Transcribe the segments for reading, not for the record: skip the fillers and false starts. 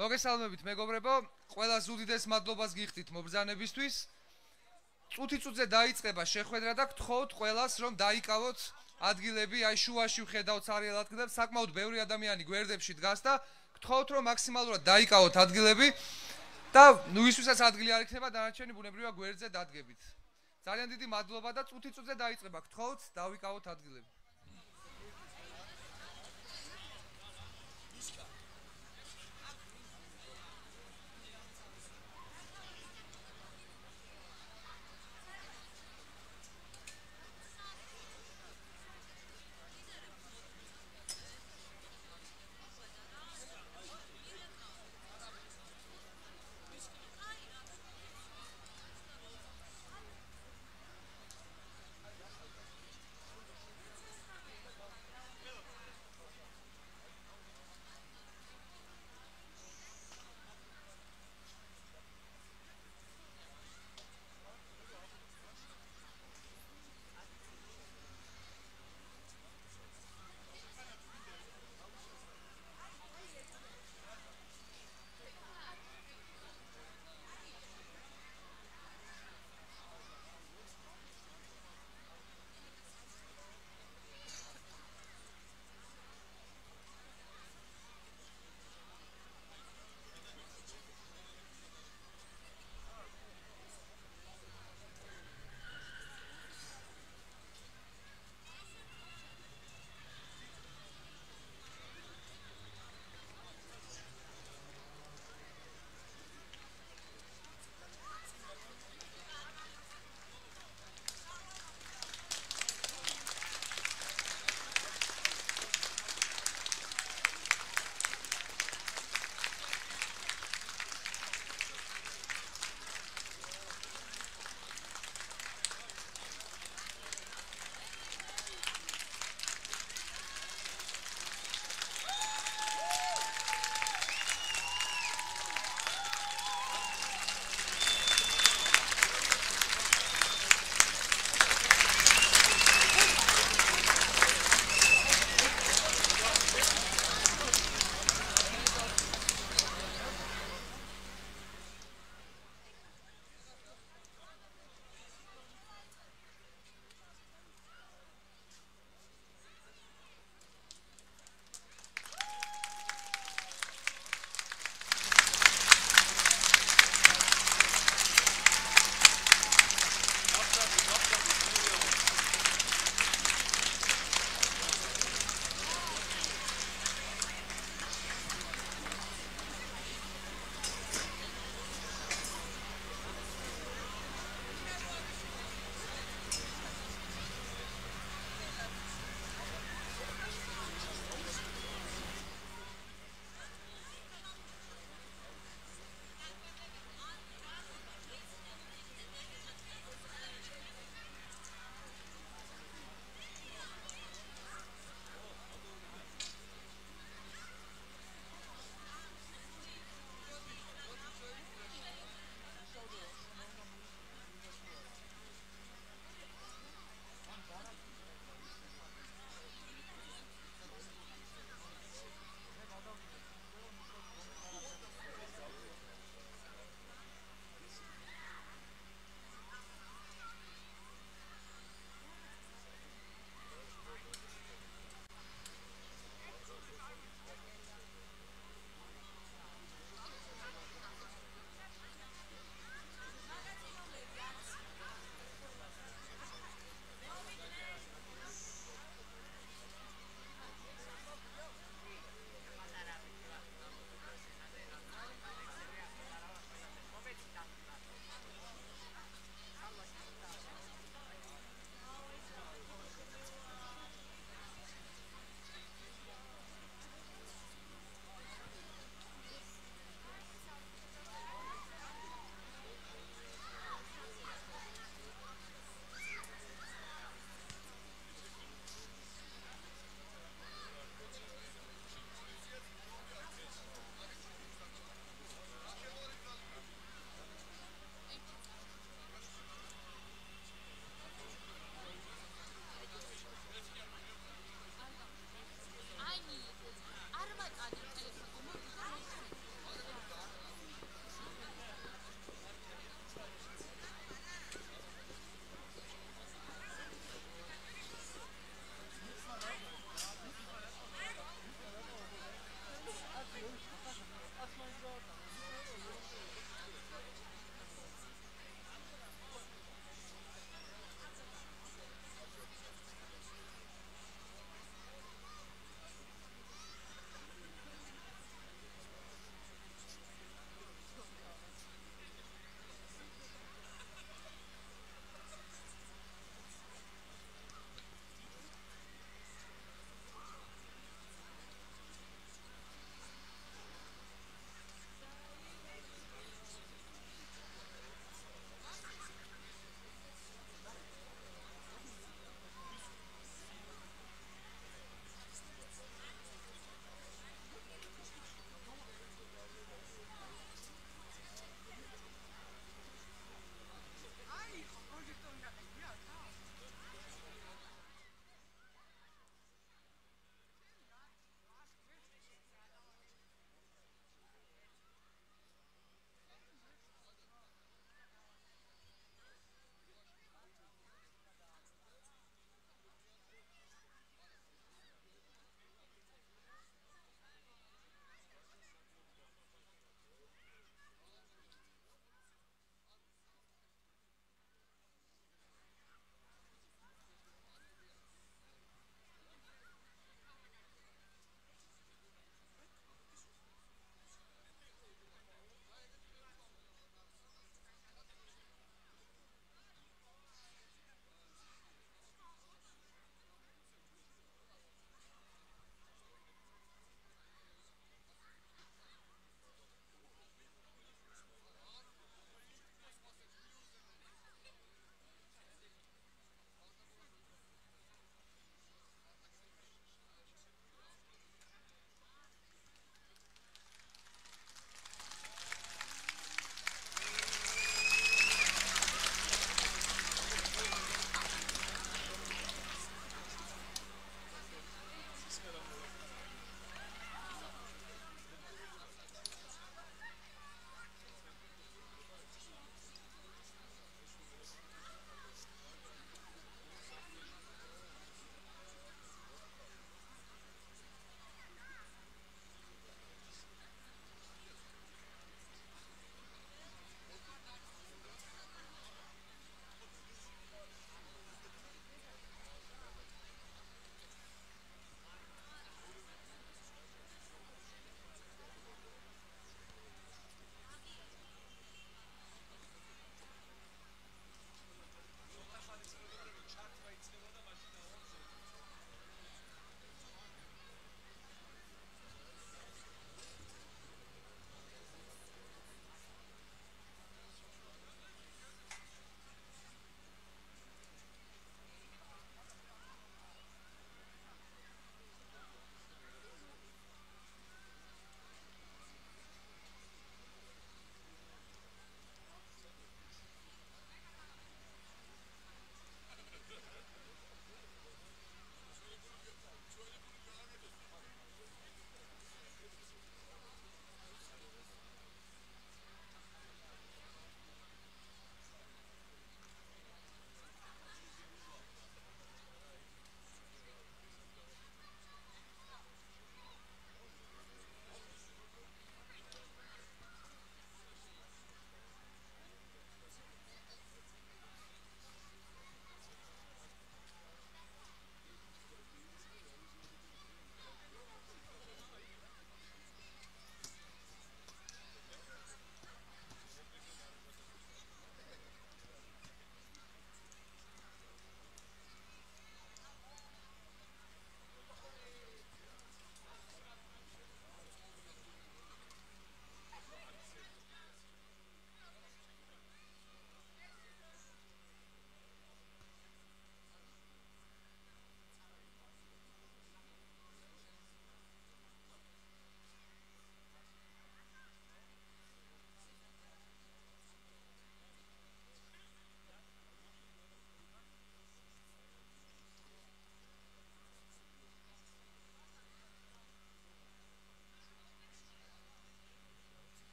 მოგესალმებით მეგობრებო, ყველას უდიდეს მადლობას გიხდით მობრძანებისთვის. წუთი-წუთზე დაიწყება შეხვედრა და გთხოვთ ყველას რომ დაიკავოთ ადგილები, აი შუაში ვხედავთ სარიელ ადგილებს, საკმაოდ ბევრი ადამიანი გვერდებში დგას და გთხოვთ რომ მაქსიმალურად დაიკავოთ ადგილები და ნუ ისვისაც ადგილი არ იქნება, დანარჩენი ბუნებრივია გვერდზე დადგებით. ძალიან დიდი მადლობა და წუთი-წუთზე დაიწყება, გთხოვთ დავიკავოთ ადგილები.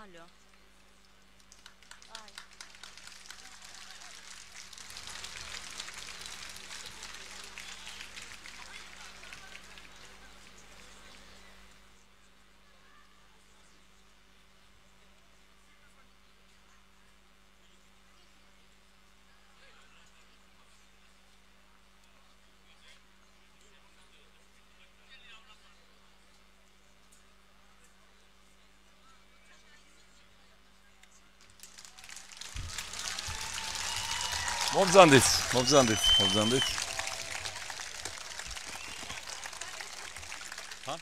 Алло. Ай. მოგზანდით. ჰა?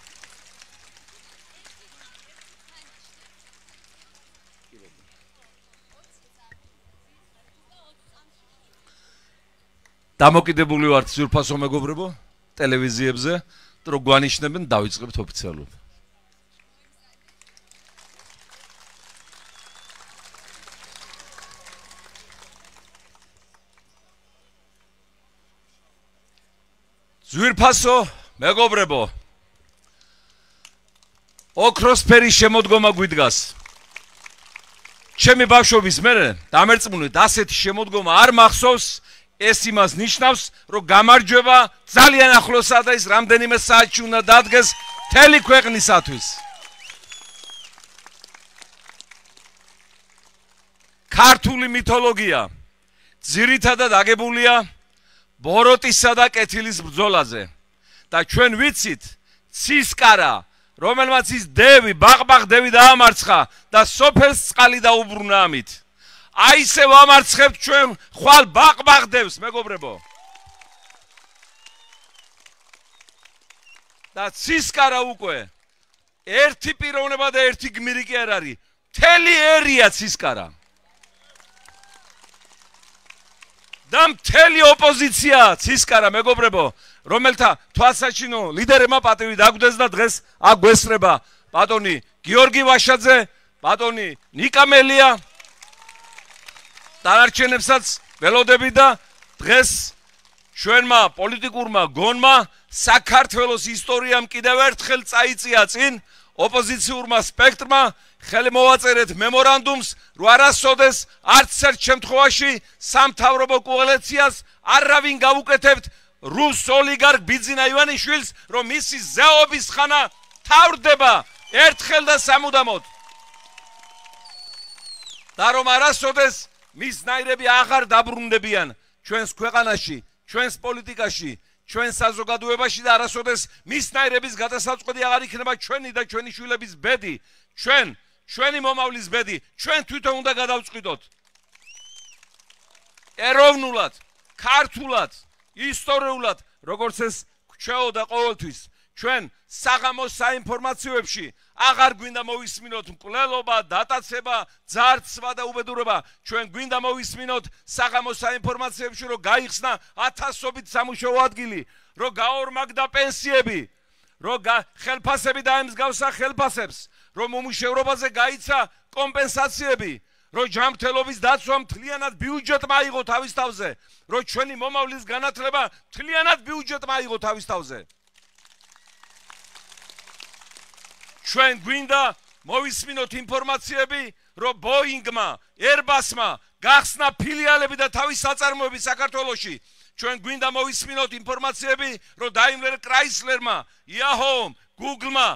დამოკიდებული ვართ ზურფასო მეგობრებო ტელევიზიებზე, რომ გვანიშნებენ დავიწყებთ ოფიციალურად. ზურფასო მეგობრებო ოქროსფერი შემოდგომა გვიდგას. ჩემი ბავშვობის მერე დამერწმუნეთ ასეთი შემოდგომა არ მახსოვს. ეს იმას ნიშნავს, რომ გამარჯვება ძალიან ახლოსაა და ის რამდენიმე საათში უნდა დადგეს მთელი ქვეყნისათვის. ქართული მითოლოგია ძირითადად აგებულია ბოროტისა და კეთილის ბრძოლაზე და ჩვენ ვიცით ცისკარა, რომელმაც ის დევი, ბაღბაღ დევი დაამარცხა და სოფელს წყალი დაუბრუნა ამით. აი ესე ვამარცხებთ ჩვენ ხვალ ბაღბაღ დევს, მეგობრებო. და ცისკარა უკვე ერთი პიროვნება და ერთი გმირი კი არ არის. მთელი ერია ცისკარა. და მთელი ოპოზიცია ცისკარა, მეგობრებო, რომელთა თვალსაჩინო ლიდერებმა პატივი დაგვდეს და დღეს აქ გვესწრება ბატონი გიორგი ვაშაძე, ბატონი ნიკა მელია, დანარჩენებსაც ველოდები და დღეს ჩვენმა პოლიტიკურმა გონმა საქართველოს ისტორიამ კიდევ ერთხელ წაიწია წინ, ოპოზიციურმა სპექტრმა ხელი მოვაწერეთ მემორანდუმს, რომ არასოდეს არც ერთ შემთხვევაში სამთავრობო კოალიციას არავინ გავუკეთებთ რუს ოლიგარქ ბიძინა ივანიშვილს, რომ მისი ზეობის ხანა თავრდება ერთხელ და სამუდამოდ. და რომ არასოდეს მისნაირები აღარ დაბრუნდებიან ჩვენს ქვეყანაში, ჩვენს პოლიტიკაში, ჩვენ საზოგადოებაში და არასოდეს მისნაირების გადასაწყვეტი აღარ იქნება ჩვენი და ჩვენი შვილების ბედი, ჩვენი მომავლის ბედი, ჩვენ თვითონ უნდა გადავწყვიტოთ. ეროვნულად, ქართულად, ისტორიულად, როგორც ეს გვჩვეოდა ყოველთვის, ჩვენ საღამოს საინფორმაციოებში აღარ გვინდა მოვისმინოთ მკვლელობა, დატაცება, ძარცვა და უბედურება. ჩვენ გვინდა მოვისმინოთ საღამოს საინფორმაციოებში, რომ გაიხსნა ათასობით სამუშაო ადგილი, რომ გაორმაგდა პენსიები, რომ ხელფასები დაემსგავსა ხელფასებს, რომ უმუშევრობაზე გაიცა კომპენსაციები, რომ ჯანმრთელობის დაცვა მთლიანად ბიუჯეტმა აიღო თავის თავზე, რომ ჩვენი მომავლის განათლება მთლიანად ბიუჯეტმა აიღო თავის თავზე. ჩვენ გვინდა მოვისმინოთ ინფორმაციები, რომ ბოინგმა, ერბასმა გახსნა ფილიალები და თავის საწარმოები საქართველოში. ჩვენ გვინდა მოვისმინოთ ინფორმაციები, რომ დაიმლერ კრაისლერმა, იაჰომ, გუგლმა,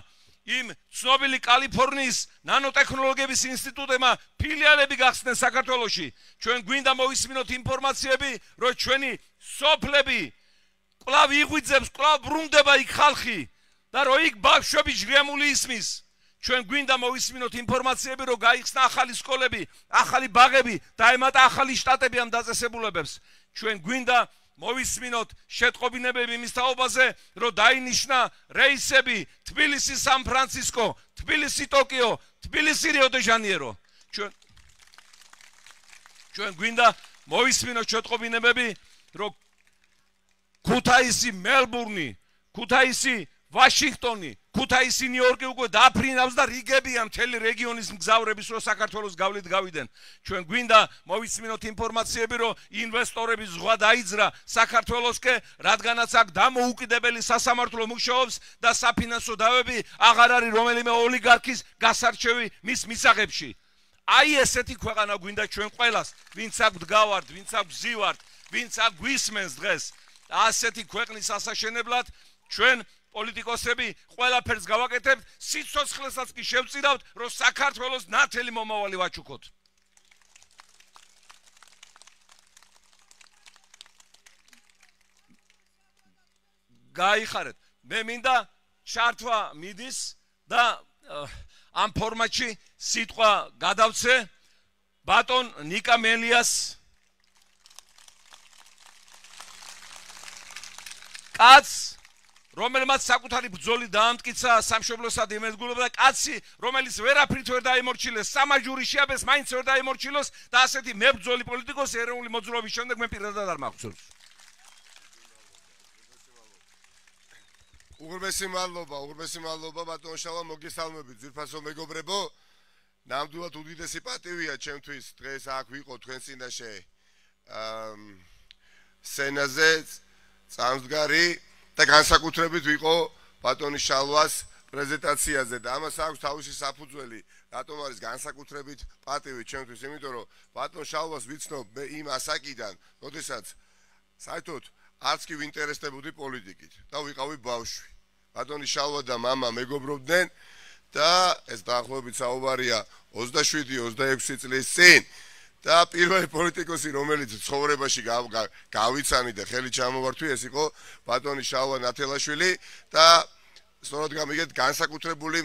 იმ ცნობილი კალიფორნიის ნანოტექნოლოგიების ინსტიტუტებმა ფილიალები გახსნეს საქართველოში. ჩვენ გვინდა მოვისმინოთ ინფორმაციები, რომ ჩვენი სოფლები კვლავ იღვიძებს, კვლავ ბრუნდება იქ ხალხი და რომ იქ ბავშვები ჟღერმული ისმის. ჩვენ გვინდა მოვისმინოთ ინფორმაციები, რომ გაიხსნა ახალი სკოლები, ახალი ბაღები, დაემატა ახალი შტატები ამ დაწესებულებებს. ჩვენ გვინდა მოვისმინოთ შეტყობინებები მის თაობაზე, რომ დაინიშნა რეისები თბილისი, სან-ფრანცისკო, თბილისი, ტოკიო, თბილისი, რიო-დე-ჟანეირო. ჩვენ გვინდა მოვისმინოთ შეტყობინებები, რომ ქუთაისი, მელბურნი, ქუთაისი, ვაშინგტონი, ქუთაისი, ნიუ-იორკი უკვე დაფრინავს და რიგებია მთელი რეგიონის მგზავრების, რომ საქართველოს გავლით გავიდნენ. ჩვენ გვინდა მოვისმინოთ ინფორმაციები, რომ ინვესტორები ზღვა დაიძრა საქართველოსკენ, რადგანაც აქ დამოუკიდებელი სასამართლო მუშაობს და საფინანსო დავები აღარ არის რომელიმე ოლიგარქის გასარჩევი მის მისაღებში. აი ესეთი ქვეყანა გვინდა ჩვენ ყველას, ვინც აქ დგავართ, ვინც აქ ვზივართ, ვინც აქ გვისმენს დღეს. ასეთი ქვეყნის ასაშენებლად ჩვენ პოლიტიკოსები ყველაფერს გავაკეთებთ, სიცოცხლესაც კი შევწირავთ, რომ საქართველოს ნათელი მომავალი ვაჩუქოთ. გაიხარეთ. მე მინდა ჩართვა მიდის და ამ ფორმატში სიტყვა გადავცე ბატონ ნიკა მელიას კაცს, რომელმაც საკუთარი ბრძოლი დაამტკიცა სამშობლოსა და იმედგულება და კაცი, რომელიც ვერაფრით ვერ დაიმორჩილეს, სამაჯური შეაბეს, მაინც ვერ დაიმორჩილოს და ასეთი მებრძოლი პოლიტიკოსი ეროვნული მოძრაობის შემდეგ მე პირადად არ მაქვს. უღრმესი მადლობა ბატონ შავა, მოგესალმებით ძვირფასო მეგობრებო. ნამდვილად უდიდესი პატივია ჩემთვის დღეს აქ ვიყო თქვენ წინაშე სცენაზე წამსდგარი და განსაკუთრებით ვიყო ბატონი შალვას პრეზენტაციაზე და ამას აქვს თავისი საფუძველი, რატომ არის განსაკუთრებით პატივი ჩემთვის, იმიტომ რომ ბატონ შალვას ვიცნობ მე იმ ასაკიდან, როდესაც საერთოდ არც კი ვინტერესდებოდი პოლიტიკით და ვიყავი ბავშვი. ბატონი შალვა და მამა მეგობრობდნენ და ეს დაახლოებით საუბარია 27-26 წლის წინ და პირველი პოლიტიკოსი, რომელიც ცხოვრებაში გავიცანი და ხელი ჩამოვართვი, ეს იყო ბატონი შალვა ნათელაშვილი და სწორად გამიგეთ განსაკუთრებული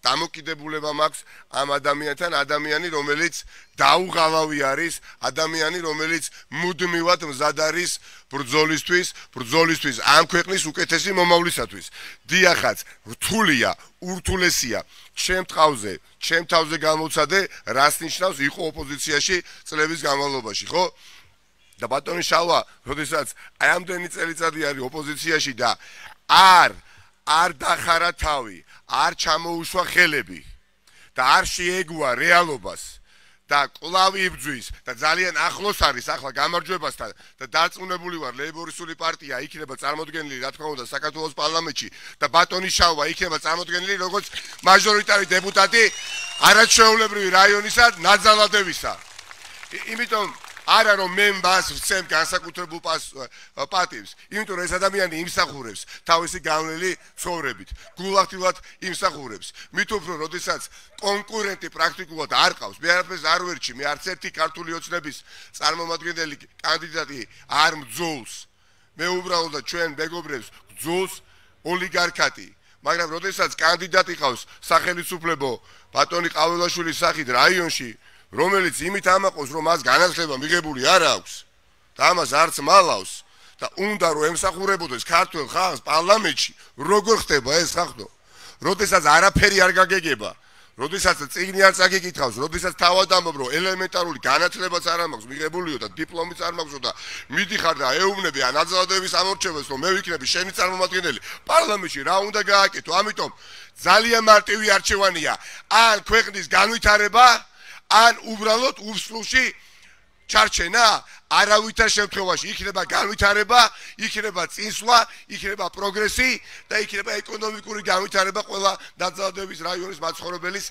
დამოკიდებულება მაქვს ამ ადამიანთან, ადამიანი, რომელიც დაუღალავი არის, ადამიანი, რომელიც მუდმივად მზად არის ბრძოლისთვის ამ ქვეყნის უკეთესი მომავლისათვის. დიახაც, რთულია, ურთულესია, ჩემ თავზე გამოცადე, რას ნიშნავს იყო ოპოზიციაში წლების განმავლობაში, ხო? და ბატონი შალვა, როდესაც აი ამდენი წელიწადი არის ოპოზიციაში და არ დახარა თავი, არ ჩამოუშვა ხელები და არ შეეგუა რეალობას და კვლავ იბრძვის და ძალიან ახლოს არის ახლა გამარჯვებასთან და დარწმუნებული ვარ ლეიბორისტული პარტია იქნება წარმოდგენილი რა თქმა უნდა საქართველოს პარლამენტში და ბატონი შალვა იქნება წარმოდგენილი როგორც მაჟორიტარი დეპუტატი არაჩვეულებრივი რაიონისა ნაძალადევისა. იმიტომ არა რომ მე მას ვცემ განსაკუთრებულ პატივს, იმიტომ რომ ეს ადამიანი იმსახურებს თავისი გავლილი ცხოვრებით, გულახდილად იმსახურებს. მით უფრო, როდესაც კონკურენტი პრაქტიკულად არ ყავს, მე არაფერს არ ვერჩი, მე არც ერთი ქართული ოცნების წარმომადგენელი კანდიდატი არ მძულს. მე უბრალოდ ჩვენ მეგობრებს გძულს ოლიგარქატი, მაგრამ როდესაც კანდიდატი ყავს სახელმწიფო ბატონი ყაველაშვილის სახით რაიონში, რომელიც იმით ამაყობს, რომ მას განათლება მიღებული არ აქვს და ამას არც მალავს და უნდა რომ ემსახურებოდეს ქართულ ხალხს პარლამენტში, როგორ ხდება ეს ხახტო? როდესაც არაფერი არ გაგეგება, როდესაც წიგნი არ წაგიკითხავს, როდესაც თავად ამბობ, რომ ელემენტარული განათლებაც არ მაქვს მიღებულიო და დიპლომიც არ მაქვსო და მიდიხარ და ეუბნები ან აძლადების ამორჩევას, რომ მე ვიქნები შენი წარმომადგენელი პარლამენტში, რა უნდა გააკეთო? ამიტომ ძალიან მარტივი არჩევანია, ან ქვეყნის განვითარება ან უბრალოდ უსლუში ჩარჩენა, არავითარ შემთხვევაში იქნება განვითარება, იქნება წინსვლა, იქნება პროგრესი და იქნება ეკონომიკური განვითარება ყველა ნაძალადევის რაიონის მაცხოვრებელის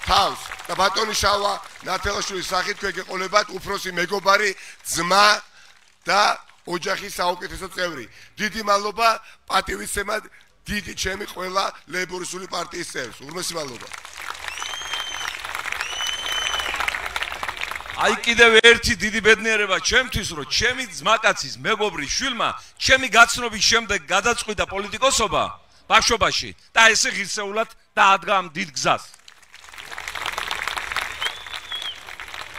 თავს. და ბატონი შალვა ნათელაშვილის სახით თქვენ გეყოლებათ უფროსი მეგობარი, ძმა და ოჯახის საუკეთესო წევრი. დიდი მადლობა პატივისცემად დიდი ჩემი ყველა ლეიბორისტული პარტიის წევრს. უღრმესი მადლობა. აი კიდევ ერთი დიდი ბედნიერება ჩემთვის, რომ ჩემი ძმაკაცის მეგობრის შვილმა ჩემი გაცნობის შემდეგ გადაწყვიტა პოლიტიკოსობა ბავშვობაში და ესე ღირსეულად დაადგა ამ დიდ გზას.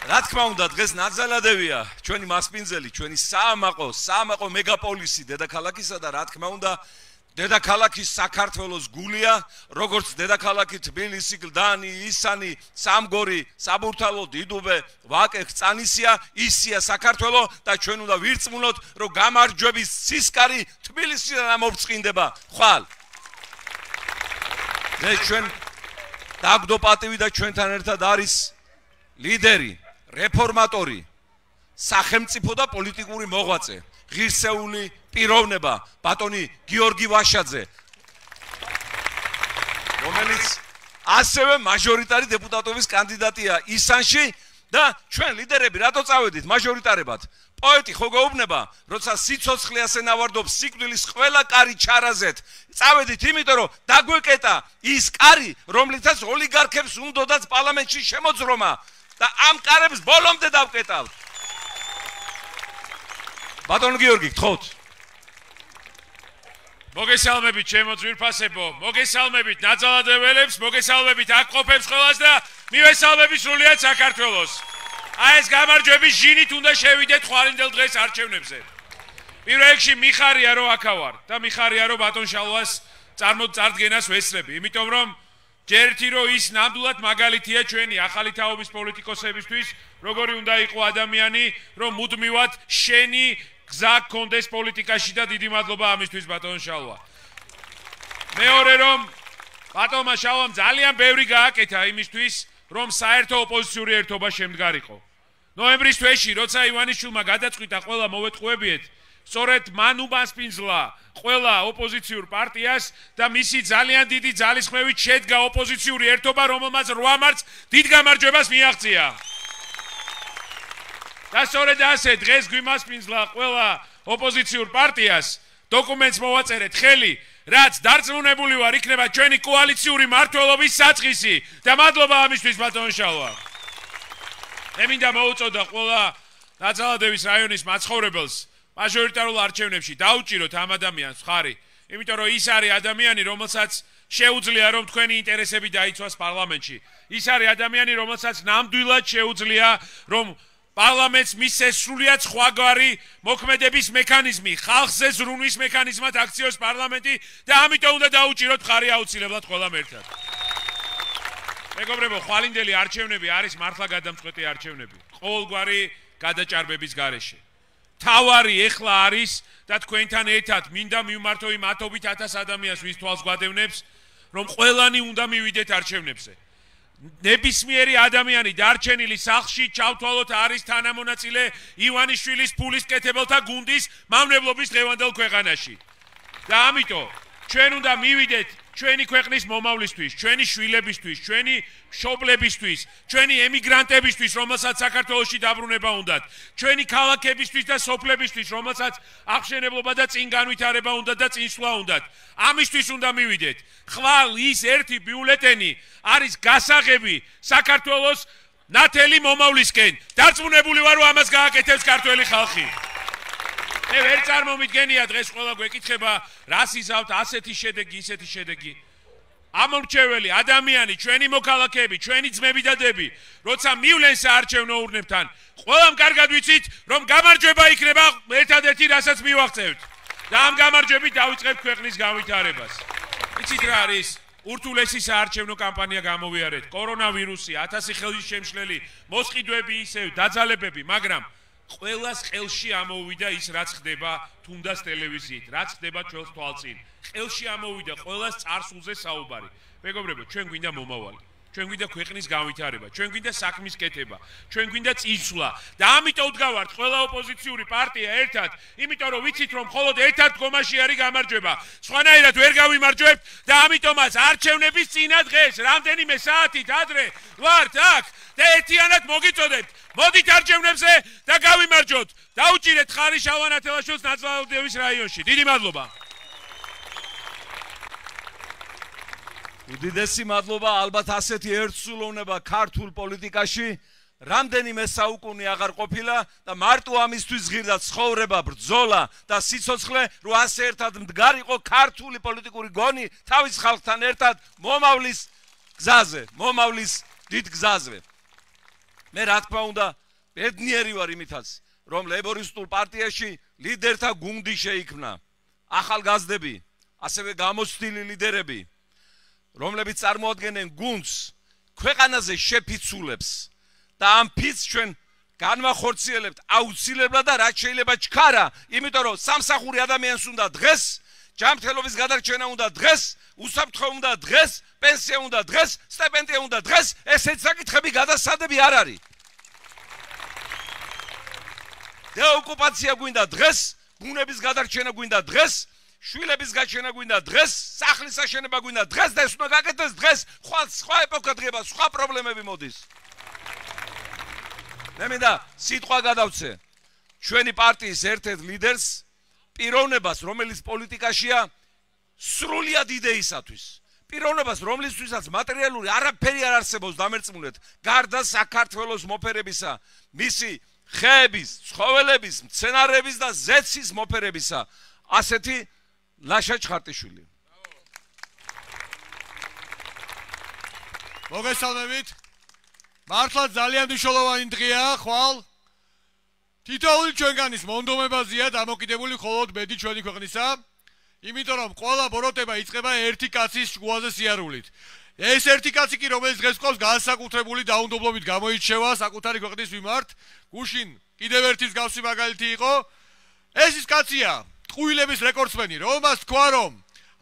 რა თქმა უნდა, დღეს ნაძალადევია ჩვენი მასპინძელი, ჩვენი საამაყო მეგაპოლისი დედაქალაქისა და რა თქმა უნდა დედაქალაქის საქართველოს გულია, როგორც დედაქალაქი თბილისი, გლდანი, ისანი, სამგორი, საბურთალო, დიდუბე, ვაკე, ხწანისია, ისია საქართველო და ჩვენ უნდა ვირწმუნოთ, რომ გამარჯვების სისკარი თბილისიდან ამოვწყინდება ხვალ. და ჩვენ დაგვდო პატივი და ჩვენთან ერთად არის ლიდერი, რეფორმატორი, სახელმწიფო და პოლიტიკური მოღვაწე, ღირსეული პიროვნება ბატონი გიორგი ვაშაძე, ასევე მაჟორიტარი დეპუტატობის კანდიდატია ისანში და ჩვენ ლიდერები რატო წავედით მაჟორიტარებად? პოეტი ხო გაუბნება, როცა სიცოცხლე ასე ნავარდობს სიკვდილის ყველა კარი ჩარაზეთ. წავედით იმიტომ, რომ დაგვეკეტა ის კარი, რომლითაც ოლიგარქებს უნდათ პარლამენტში შემოძრომა და ამ კარებს ბოლომდე დავკეტავთ. ბატონ გიორგი, გთხოვთ. მოგესალმებით ჩემო ძვირფასებო, მოგესალმებით ნაძალადეველებს, მოგესალმებით აქ ყოფებს ყველას და მივესალმებით სრულიად საქართველოს. აი ეს გამარჯვების ჟინით უნდა შევიდეთ ხვალინდელ დღეს არჩევნებზე. პირველ რიგში მიხარია რომ აქ ვარ და მიხარია რომ ბატონ შალვას წარმოწარდგენას ვესწრები, იმიტომ რომ ჯერთი რომ ის ნამდვილად მაგალითია ჩვენი ახალი თაობის პოლიტიკოსებისთვის, როგორი უნდა იყო ადამიანი, რომ მუდმივად შენი გზა გქონდეს პოლიტიკაში და დიდი მადლობა ამისთვის ბატონ შალვა. მეორე რომ ბატონმა შალვამ ძალიან ბევრი გააკეთა იმისთვის, რომ საერთო ოპოზიციური ერთობა შემდგარიყო. ნოემბრის თვეში, როცა ივანიშვილმა გადაწყვიტა ყველა მოვეთყუებიეთ, სწორედ მან უმასპინძლა ყველა ოპოზიციურ პარტიას და მისი ძალიან დიდი ძალისხმევით შედგა ოპოზიციური ერთობა, რომელმაც 8 მარტს დიდ გამარჯვებას მიაღწია. და სწორედ ასე დღეს გვიმასპინძლა ყველა ოპოზიციურ პარტიას დოკუმენტს მოვაწერეთ ხელი, რაც დარწმუნებული ვარ იქნება ჩვენი კოალიციური მმართველობის საწყისი და მადლობა ამისთვის ბატონ შალვა. მე მინდა მოუწოდა ყველა ნაძალადევის რაიონის მაცხოვრებელს მაჟორიტარულ არჩევნებში დაუჭიროთ ამ ადამიანს ხარი, იმიტომ რომ ის არის ადამიანი, რომელსაც შეუძლია რომ თქვენი ინტერესები დაიცვას პარლამენტში. ის არის ადამიანი, რომელსაც ნამდვილად შეუძლია რომ პარლამენტს მისცეს სრულიად სხვაგვარი მოქმედების მექანიზმი, ხალხზე ზრუნვის მექანიზმად აქციოს პარლამენტი და ამიტომ უნდა დაუჭიროთ ხარი აუცილებლად ყველამ ერთად. მეგობრებო, ხვალინდელი არჩევნები არის მართლა გადამწყვეტი არჩევნები, ყოველგვარი გადაჭარბების გარეშე. თავარი ეხლა არის და თქვენთან ერთად მინდა მივმართო იმ ათობით 1000 ადამიანს, ვის თვალს გვადევნებს, რომ ყველანი უნდა მივიდეთ არჩევნებზე. ნებისმიერი ადამიანი დარჩენილი სახლში ჩავთვალოთ არის თანამონაწილე ივანიშვილის ფულის კეთებელთა გუნდის მავნებლობის დღევანდელ ქვეყანაში. და ამიტომ ჩვენ უნდა მივიდეთ ჩვენი ქვეყნის მომავლისთვის, ჩვენი შვილებისთვის, ჩვენი მშობლებისთვის, ჩვენი ემიგრანტებისთვის, რომელსაც საქართველოში დაბრუნება უნდათ, ჩვენი ქალაქებისთვის და სოფლებისთვის, რომელსაც აღშენებლობა და წინგანვითარება უნდათ და წინსვლა უნდათ. ამისთვის უნდა მივიდეთ. ხვალ ის ერთი ბიულეტენი არის გასაღები საქართველოს ნათელი მომავლისკენ. დარწმუნებული ვარ, რომ ამას გააკეთებს ქართველი ხალხი. მე ვერ წარმომიდგენია დღეს ყველა გვეკითხება, რას იზავთ ასეთი შედეგი, ისეთი შედეგი. ამორჩეველი ადამიანი, ჩვენი მოქალაქეები, ჩვენი ძმები და დები, როცა მივლენ საარჩევნო ურნებთან, ყველამ კარგად ვიცით, რომ გამარჯვება იქნება ერთადერთი, რასაც მივაღწევთ. და ამ გამარჯვებით დავიწყებთ ქვეყნის განვითარებას. იცით რა არის? ურთულესი საარჩევნო კამპანია გამოვიარეთ. კორონავირუსი, 1000 ხელისშემშლელი, მოსყიდვები ისევ, დაძალებები, მაგრამ ყველას ხელში ამოვიდა ის, რაც ხდება თუნდაც ტელევიზიით, რაც ხდება ჩვენს თვალწინ. ხელში ამოვიდა ყველას წარსულზე საუბარი. მეგობრებო, ჩვენ გვინდა მომავალი. ჩვენ გვინდა ქვეყნის განვითარება, ჩვენ გვინდა საქმის კეთება, ჩვენ გვინდა წინსვლა. და ამიტომ ვდგავართ ყველა ოპოზიციური პარტია ერთად, იმიტომ რომ ვიცით რომ მხოლოდ ერთად დგომაში არის გამარჯვება. სხვანაირად ვერ გავიმარჯვებთ და ამიტომაც არჩევნების წინა დღეს, რამდენიმე საათით ადრე ვართ აქ და ერთიანად მოგიწოდებთ. მოდით არჩევნებზე და გავიმარჯვოთ. დაუჭირეთ ხარი შალვა ნათელაშვილს ნაძალადევის რაიონში. დიდი მადლობა. უდიდესი მადლობა, ალბათ ასეთი ერთსულოვნება ქართულ პოლიტიკაში რამდენიმე საუკუნე აღარ ყოფილა და მარტო ამისთვის ღირდა ცხოვრება, ბრძოლა და სიცოცხლე, რომ ასე ერთად მდგარიყო ქართული პოლიტიკური გონი თავის ხალხთან ერთად მომავლის გზაზე, მომავლის დიდ გზაზე. მე რა თქმა უნდა ბედნიერი ვარ იმითაც, რომ ლეიბორისტულ პარტიაში ლიდერთა გუნდი შეიქმნა, ახალგაზრდები, ასევე გამოცდილი ლიდერები, რომლებიც წარმოადგენენ გუნდს ქვეყანაზე შეფიცულებს და ამ ფიცს ჩვენ განვახორციელებთ აუცილებლად და რაც შეიძლება ჩქარა, იმიტომ რომ სამსახური ადამიანს უნდა დღეს, ჯანმრთელობის გადარჩენა უნდა დღეს, უსაფრთხო უნდა დღეს, პენსია უნდა დღეს, სტიპენდია უნდა დღეს, ესეთ საკითხები გადასადები არ არის. დეოკუპაცია გვინდა დღეს, ბუნების გადარჩენა გვინდა დღეს, შვილების გაჩენა გვინდა დღეს, სახლის აშენება გვინდა დღეს და ეს უნდა გაკეთდეს დღეს, სხვა ეპოქა დღება, სხვა პრობლემები მოდის. მე მინდა სიტყვა გადავცე ჩვენი პარტიის ერთ-ერთ ლიდერს პიროვნებას, რომელიც პოლიტიკაშია სრულიად იდეისათვის. პიროვნებას, რომლისთვისაც მატერიალური არაფერი არ არსებობს დამერწმუნეთ, გარდა საქართველოს მოფერებისა, მისი ხეების, ცხოველების, მცენარეების და ზეცის მოფერებისა, ასეთი ლაშა ჩხარტიშვილი. მოგესალმებით. მართლა ძალიან მნიშვნელოვანი დღეა, ხვალ. თითოეული ჩვენგანის მონდომებაზეა დამოკიდებული მხოლოდ ბედი ჩვენი ქვეყნისა. იმიტომ რომ ყველა ბოროტება იწყება ერთი კაცის შუაზე სიარულით. ეს ერთი კაცი კი რომელიც დღეს ყავს განსაკუთრებული დაუნდობლობით გამოირჩევა საკუთარი ქვეყნის მიმართ. გუშინ კიდევ ერთი მსგავსი მაგალითი იყო. ეს ის კაცია, ტყუილების რეკორდსმენი, რომელმაც თქვა რომ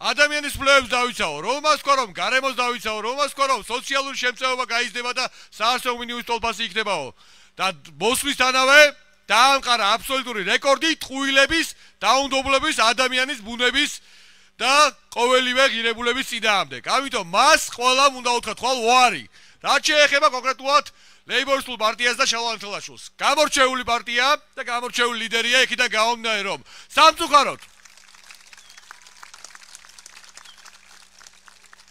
ადამიანის ფლევებს დავიცავო, რომელმაც თქვა რომ გარემოს დავიცავო, რომელმაც თქვა რომ სოციალური შემწეობა გაიზრდება და საარსებო მინიმუმის თვალფასი იქნებაო. და მოსვლისთანავე დაამყარა აბსოლუტური რეკორდი ტყუილების, დაუნდობლების, ადამიანის ბუნების და ყოველივე ღირებულების წინააღმდეგ. ამიტომ მას ყველამ უნდა უთხრათ ხვალ უარი. რაც შეეხება კონკრეტულად ლეიბორისტულ პარტიას და შალვა ანთელაშვილს. გამორჩეული პარტია და გამორჩეული ლიდერია, იქიდან გამომდინარე რომ სამწუხაროდ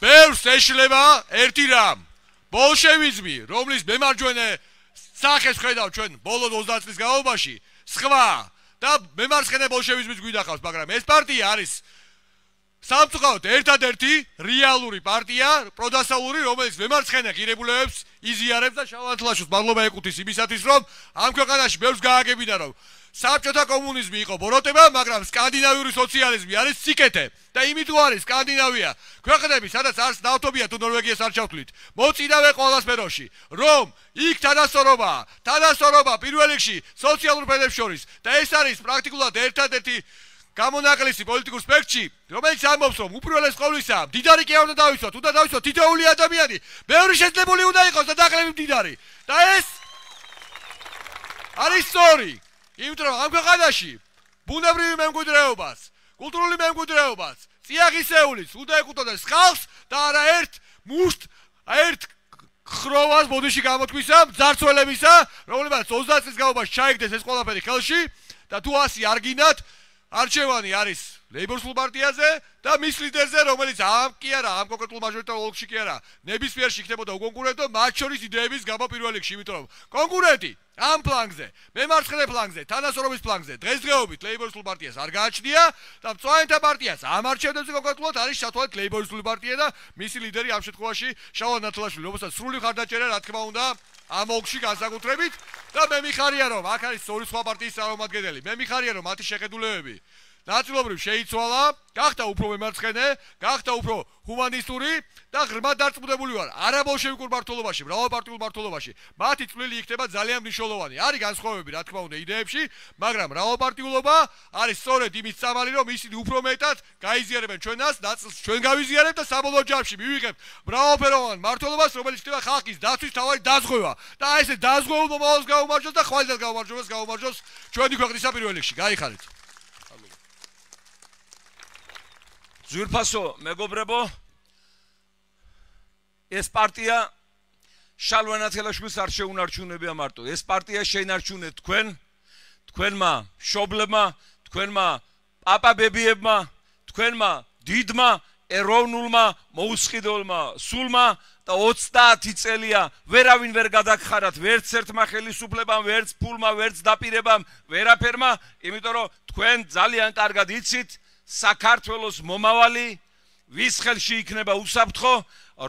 ბევრს ეშლება ერთი რამ, ბოლშევიზმი, რომლის მემარჯვენე სახეს ხედავ ჩვენ ბოლო 30 წლის განმავლობაში, სხვა და მემარცხენე ბოლშევიზმის გვიდახავს, მაგრამ ეს პარტია არის სამწუხაროდ ერთადერთი რეალური პარტია, პროდასავლური, რომელიც მემარცხენე ღირებულებებს იზიარებს და შალვა ანთელაშვილს მადლობა ეკუთვნის იმისათვის, რომ ამ ქვეყანაში ბევრს გააგებინა, რომ საბჭოთა კომუნიზმი იყო ბოროტება, მაგრამ სკანდინავიური სოციალიზმი არის სიკეთე და იმით არის სკანდინავია ქვეყნები, სადაც არც ნავთობია თუ ნორვეგიას არ ჩავთვლით, მოწინავე ყველა სფეროში, რომ იქ თანასწორობა პირველ რიგში სოციალურ ფენებს შორის და ეს არის პრაქტიკულად ერთადერთი გამონაკლისი პოლიტიკურ სპექტრში, რომელიც ამბობს, რომ უპირველეს ყოვლისა მდიდარი კი არ უნდა დავიცვათ, უნდა დავიცვათ თითოეული ადამიანი, ბევრი შეძლებული უნდა იყოს და დაკლები მდიდარი. და ეს არის სწორი. იმიტომ რომ ამ ქვეყანაში ბუნებრივი მემკვიდრეობას, კულტურული მემკვიდრეობას, წიაღისეულიც უნდა ეკუთვნოდეს ხალხს და არა ერთ ხროვას ბოდიში გამოთქვისა, ძარცველებისა, რომლებიც 30 წლის განმავლობაში ჩაიგდეს ეს ყველაფერი ხელში და თუ ასე არ გინდათ, არჩევანი არის ლეიბორისტულ პარტიაზე და მის ლიდერზე, რომელიც ამ კონკრეტულ მაჟორიტარულ ოლქში კი არა, ნებისმიერში იქნებოდა უკონკურენტო, მათ შორის იდეების გამო პირველ რიგში, იმიტომ რომ კონკურენტი ამ ფლანგზე, მემარცხენე ფლანგზე, თანასწორობის ფლანგზე დღესდღეობით ლეიბორისტულ პარტიას არ გააჩნია და მწვანეთა პარტიას ამ არჩევნებზე კონკრეტულად არის ჩათვალეთ ლეიბორისტული პარტია და მისი ლიდერი ამ შემთხვევაში შალვა ანთელაშვილი, რომელსაც სრული ხარდაჭერა რა თქმა უნდა ამ ოლქში განსაკუთრებით და მე მიხარია რომ აქ არის ორი სხვა პარტიის წარმომადგენელი. მე მიხარია რომ მათი შეხედულებები ნაწილობრივ შეიცვალა, გახდა უფრო მემარცხენე, გახდა უფრო ჰუმანისტური და ღრმად დარწმუნებული ვარ, არა ბოლშევიკურ მმართველობაში, მრავალპარტიულ მმართველობაში, მათი წვლილი იქნება ძალიან მნიშვნელოვანი. არის განსხვავებები, რა თქმა უნდა, იდეებში, მაგრამ მრავალპარტიულობა არის სწორედ იმის წამალი, რომ ისინი უფრო მეტად გაიზიარებენ ჩვენას, ნაწილს ჩვენ გავიზიარებთ და საბოლოო ჯამში მივიღებთ მრავალფეროვან მმართველობას, რომელიც ხდება ხალხის დაცვის თავარი დაზღვევა. და ესე დაზღვეულ მომავალს გაუმარჯოს და ხვალიდან გაუმარჯოს ჩვენი ქვეყნისა პირველ რიგში. გაიხარეთ. ზურფასო მეგობრებო, ეს პარტია შალვა ანთელაშვილს არ შეუნარჩუნებია მარტო. ეს პარტია შეინარჩუნეთ თქვენმა მშობლებმა, თქვენმა პაპაბებიებმა, თქვენმა დიდმა ეროვნულმა მოუსყიდველმა სულმა და 30 წელია ვერავინ ვერ გადაგხარათ ვერც ერთმა ხელისუფლებამ, ვერც ფულმა, ვერც დაპირებამ, ვერაფერმა, იმიტომ რომ თქვენ ძალიან კარგად იცით საქართველოს მომავალი ვის ხელში იქნება უსაფრთხო,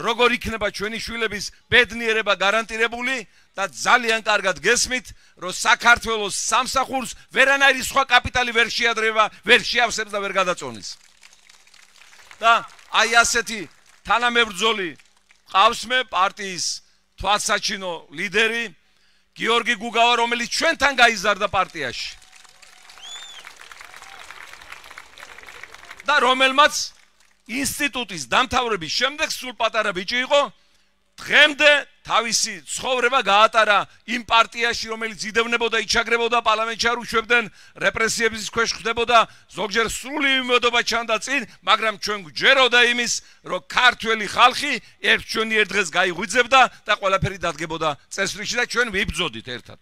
როგორ იქნება ჩვენი შვილების ბედნიერება გარანტირებული და ძალიან კარგად გესმით, რომ საქართველოს სამსახურს ვერანაირი სხვა კაპიტალი ვერ შეადრება, ვერ შეავსებს და ვერ გადაწონის. და აი ასეთი თანამებრძოლი ყავს მე პარტიის თვალსაჩინო ლიდერი გიორგი გუგავა, რომელიც ჩვენთან გაიზარდა პარტიაში. და რომელმაც ინსტიტუტის დამთავრების შემდეგ სულ პატარა ბიჭი იყო, დღემდე თავისი ცხოვრება გაატარა იმ პარტიაში, რომელიც იდევნებოდა, იჩაგრებოდა, პარლამენტში არ უშვებდნენ, რეპრესიების ქვეშ ხდებოდა, ზოგჯერ სრული იმედობა ჩანდა წინ, მაგრამ ჩვენ გვჯეროდა იმის, რომ ქართველი ხალხი ჩვენი ერთ დღეს გაიღვიძებდა და ყველაფერი დადგებოდა წესრიგში და ჩვენ ვიბრძოდით ერთად.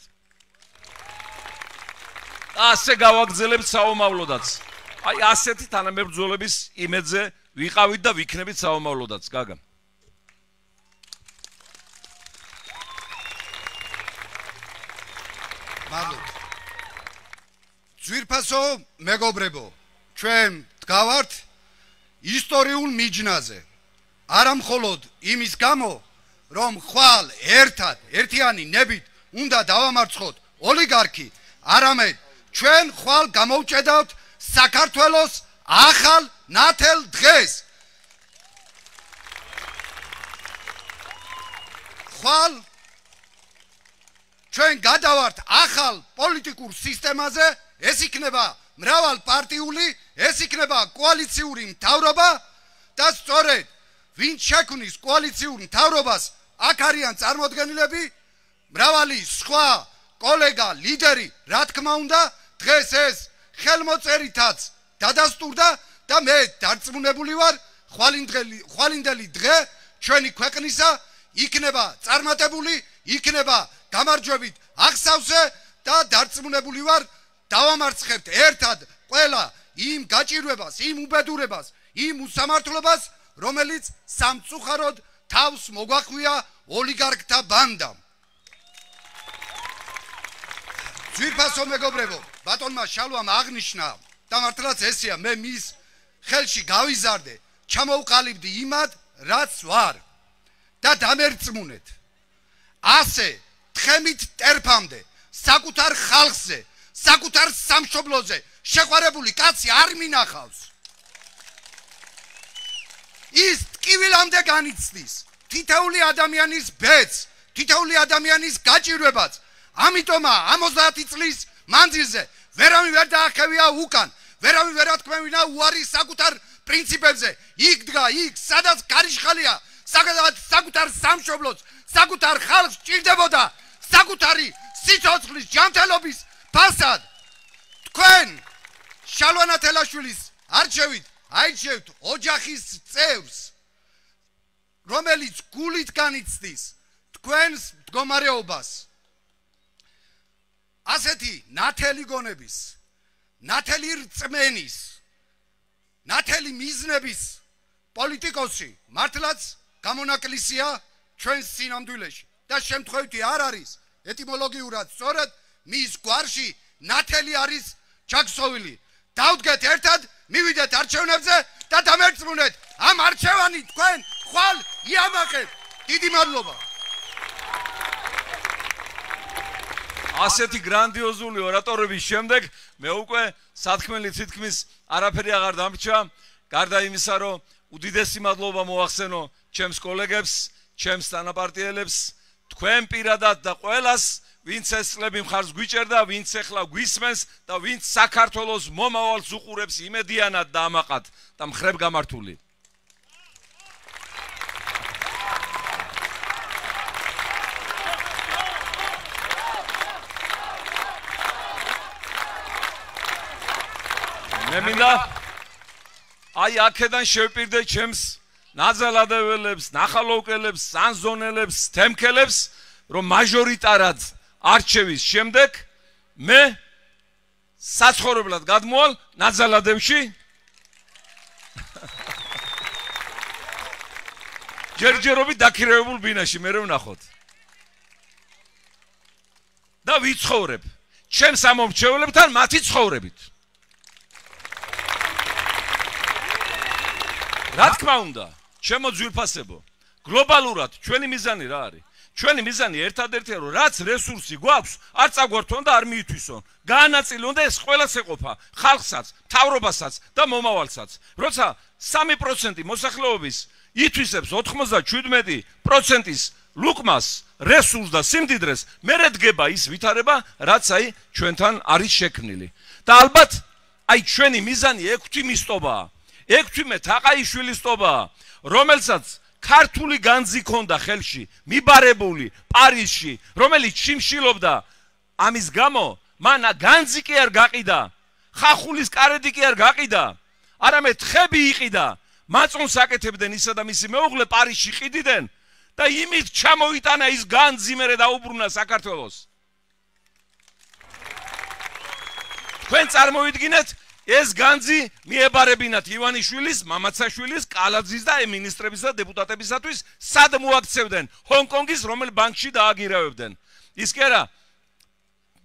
ასე გავაგრძელებთ საომავლოდაც. აი ასეთი თანამებრძოლების იმედზე ვიყავით და ვიქნებით საომავლოდაც, გაგა. მადლობთ. ძვირფასო მეგობრებო, ჩვენ დგავართ ისტორიულ მიჯნაზე. არა მხოლოდ იმის გამო, რომ ხვალ ერთად, ერთიანი ნებით უნდა დავამარცხოთ ოლიგარქი, არამედ ჩვენ ხვალ გამოვჭედავთ საქართველოს ახალ ნათელ დღეს. ხვალ ჩვენ გადავართ ახალ პოლიტიკურ სისტემაზე, ეს იქნება მრავალპარტიული, ეს იქნება კოალიციური მთავრობა და სწორედ ვინც შექმნის კოალიციურ მთავრობას, აქ არიან წარმოდგენილები, მრავალი სხვა კოლეგა, ლიდერი, რა თქმა უნდა, დღეს ეს ხელმოწერითაც დადასტურდა და მე დარწმუნებული ვარ, ხვალინდელი დღე ჩვენი ქვეყნისა იქნება წარმატებული, იქნება გამარჯვებით აღსავსე და დარწმუნებული ვარ, დავამარცხებთ ერთად ყველა იმ გაჭირვებას, იმ უბედურებას, იმ უსამართლობას, რომელიც სამწუხაროდ თავს მოგვახვია ოლიგარქთა ბანდამ. ძვირფასო მეგობრებო, ბატონმა შალვამ აღნიშნა და მართლაც ესეა, მე მის ხელში გავიზარდე, ჩამოვყალიბდი იმად, რაც ვარ და დამერწმუნეთ. ასე თხემით ტერფამდე, საკუთარ ხალხზე, საკუთარ სამშობლოზე შეყვარებული კაცი არ მინახავს. ის ტკივილამდე განიცდის თითოეული ადამიანის ბედს, თითოეული ადამიანის გაჭირვებას. ამიტომა 50 წლის მანძილზე ვერავინ ვერ დაახევია უკან, ვერავინ ვერ ათქმევინა უარი საკუთარ პრინციპებზე. იქ დგა, იქ სადაც გარიშხალია, საკუთარ სამშობლოს, საკუთარ ხალხს ჭირდებოდა საკუთარი სიცოცხლის ჯანმრთელობის ფასად. თქვენ შალვა თელაშვილის არჩევით აირჩევთ ოჯახის წევრს, რომელიც გულით განიცდის თქვენს მდგომარეობას. ასეთი ნათელი გონების, ნათელი რწმენის, ნათელი მიზნების პოლიტიკოსი მართლაც გამონაკლისია ჩვენს სინამდვილეში და შემთხვევითი არ არის ეტიმოლოგიურად სწორად მის გვარში ნათელი არის ჩაქსოვილი. დავდგეთ ერთად, მივიდეთ არჩევნებზე და დამერწმუნეთ ამ არჩევანი თქვენ ხვალ იამაყებთ. დიდი მადლობა. ასეთი გრანდიოზული ორატორების შემდეგ მე უკვე სათქმელი თითქმის არაფერი აღარ დამრჩა, გარდა იმისა, რომ უდიდესი მადლობა მოახსენო ჩემს კოლეგებს, ჩემს თანაპარტიელებს, თქვენ პირადად და ყველას, ვინც ეს წლები მხარს გვიჭერდა, ვინც ახლა გვისმენს და ვინც საქართველოს მომავალს უყურებს იმედიანად და ამაყად და მხრებ გამართული. მე მინდა აი აქედან შევპირდე ჩემს ნაძალადეველებს, ნახალოვკელებს, სანზონელებს, თემქელებს, რომ მაჟორიტარად არჩევის შემდეგ მე საცხოვრებლად გადმოვალ ნაძალადევში. ჯერჯერობით დაქირავებულ ბინაში მე რომ ნახოთ. და ვიცხოვრებ ჩემს ამომრჩეველებთან მათი ცხოვრებით. რა თქმა უნდა, ჩემო ძვირფასებო, გლობალურად ჩვენი მიზანი რა არის? ჩვენი მიზანი ერთადერთია, რომ რაც რესურსი გვაქვს, არ წაგვართონ და არ მიითვისონ. გაანაწილონ და ეს ყველას ეყოფა, ხალხსაც, მთავრობასაც და მომავალსაც. როცა 3% მოსახლეობის ითვისებს 97%-ის ლუკმას, რესურსს და სიმდიდრეს, მერე დგება ის ვითარება, რაც აი ჩვენთან არის შექმნილი. და ალბათ აი ჩვენი მიზანი ექვთვი მისტობაა. ექვთვიმე თაყაიშვილის ტობაა, რომელსაც ქართული განძი ქონდა ხელში, მიბარებული პარიზში, რომელიც შიმშილობდა. ამის გამო მან განძი კი არ გაყიდა, ხახულის კარედი კი არ გაყიდა, არამედ ხები იყიდა. მაწონს აკეთებდნენ ისა და მისი მეუღლე პარიზში ყიდიდნენ და იმით ჩამოიტანა ის განძი მერე დაუბრუნა საქართველოს. თქვენ წარმოვიდგინეთ, ეს განძი მიებარებინათ ივანიშვილის, მამაცაშვილის, კალაძის და მინისტრების და დეპუტატებისათვის სად მოაქცევდნენ? ჰონკონგის რომელ ბანკში დააგირავებდნენ. ის კი არა,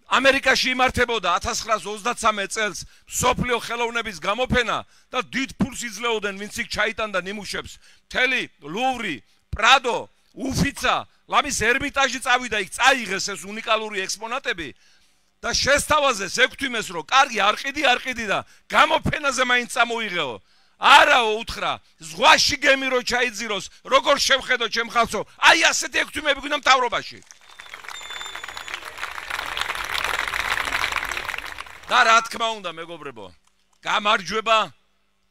ამერიკაში იმართებოდა 1933 წელს სოფლიო ხელოვნების გამოფენა და დიდ ფულს იძლეოდნენ, ვინც იქ ჩაიტანდა ნიმუშებს. მთელი ლუვრი, პრადო, უფიცა, ლამის ერმიტაჟი წავიდა, იქ წაიღეს ეს უნიკალური ექსპონატები და შესთავაზეს ექვთვიმეს, რომ კარგი არ ყიდი და გამოფენაზე მაინც წამოიღეო. არაო უთხრა, ზღვაში გემი რო ჩაიძიროს, როგორ შევხედო ჩემ ხალხო, აი ასეთი ექვთვიმები გვინდა მთავრობაში. და რა თქმა უნდა, მეგობრებო, გამარჯვება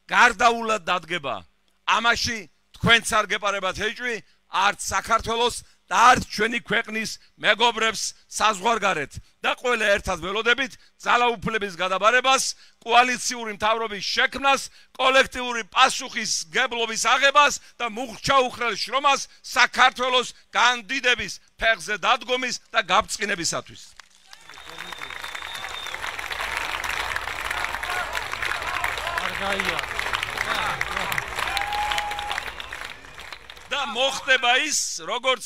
გარდაულად დადგება. ამაში თქვენც არ გეპარებათ ეჭვი, არც საქართველოს და არც ჩვენი ქვეყნის მეგობრებს საზღვარგარეთ და ყველა ერთად ველოდებით ძალაუფლების გადაბარებას, კოალიციური მთავრობის შექმნას, კოლექტიური პასუხისმგებლობის აღებას და მუხჩაუხრელ შრომას საქართველოს კანდიდების ფეხზე დადგომის და გაბწყინებისათვის. და მოხდება ის, როგორც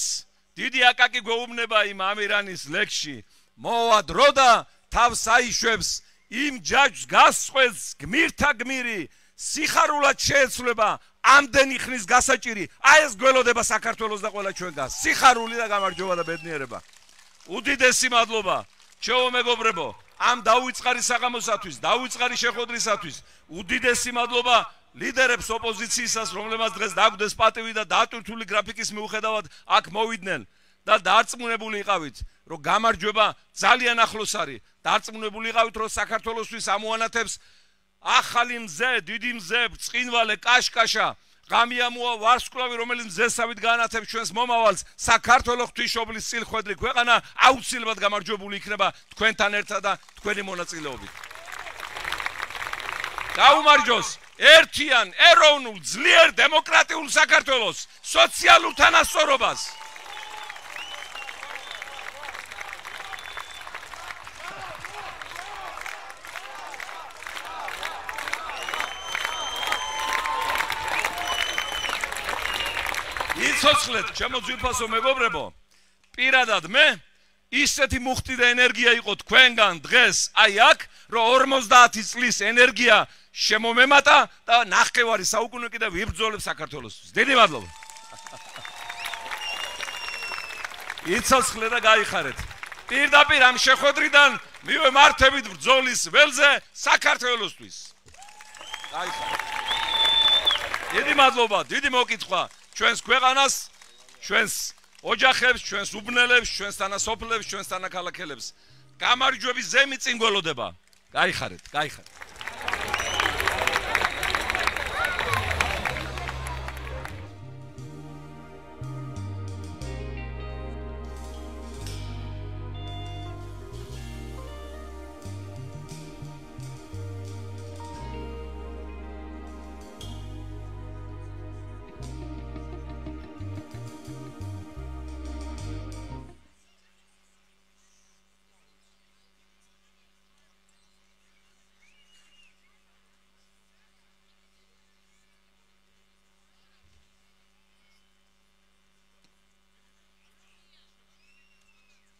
დიდი აკაკი გვეუბნება იმ ამირანის ლექსში, მოვა დრო და თავს აიშვებს, იმ ჯაჯს გასწვეს გმირთა გმირი, სიხარულად შეეცვლება ამდენი ხნის გასაჭირი. აი ეს გველოდება საქართველოს და ყველა ჩვენგანს. სიხარული და გამარჯვება და ბედნიერება. უდიდესი მადლობა, ჩემო მეგობრებო, ამ დაუვიწყარი საღამოსათვის, დაუვიწყარი შეხვედრისათვის. უდიდესი მადლობა ლიდერებს ოპოზიციისას, რომლებმაც დღეს დაგვდეს პატივი და დატვირთული გრაფიკის მიუხედავად აქ მოვიდნენ და დარწმუნებული იყავით, რომ გამარჯვება ძალიან ახლოს არის. დარწმუნებული იყავით, რომ საქართველოსთვის ამოანათებს ახალი მზე, დიდი მზე, ბრწყინვალე, კაშკაშა, ღამიამოა ვარსკვლავი, რომელიც მზესავით გაანათებს ჩვენს მომავალს. საქართველოს ღვთისმშობლის წილხვედრი ქვეყანა აუცილებლად გამარჯვებული იქნება თქვენთან ერთად და თქვენი მონაწილეობით. გაუმარჯოს ერთიან, ეროვნულ, ძლიერ დემოკრატიულ საქართველოს, სოციალურ თანასწორობას. იცოცხლეთ, ჩემო ძვირფასო მეგობრებო, პირადად მე ისეთი მუხტი და ენერგია იყო თქვენგან დღეს აი აქ, რომ 50 წლის ენერგია შემომემატა და ნახევარი საუკუნე კიდევ ვიბრძოლებ საქართველოსთვის. დიდი მადლობა. იცოცხლე და გაიხარეთ. პირდაპირ ამ შეხვედრიდან მივემართებით ბრძოლის ველზე საქართველოსთვის. გაიხარეთ. დიდი მადლობა, დიდი მოკითხვა ჩვენს ქვეყანას, ჩვენს ოჯახებს, ჩვენს უბნელებს, ჩვენს თანასოფლებს, ჩვენს თანაქალაქელებს. გამარჯვების ზემი წინ გველოდება. გაიხარეთ, გაიხარეთ.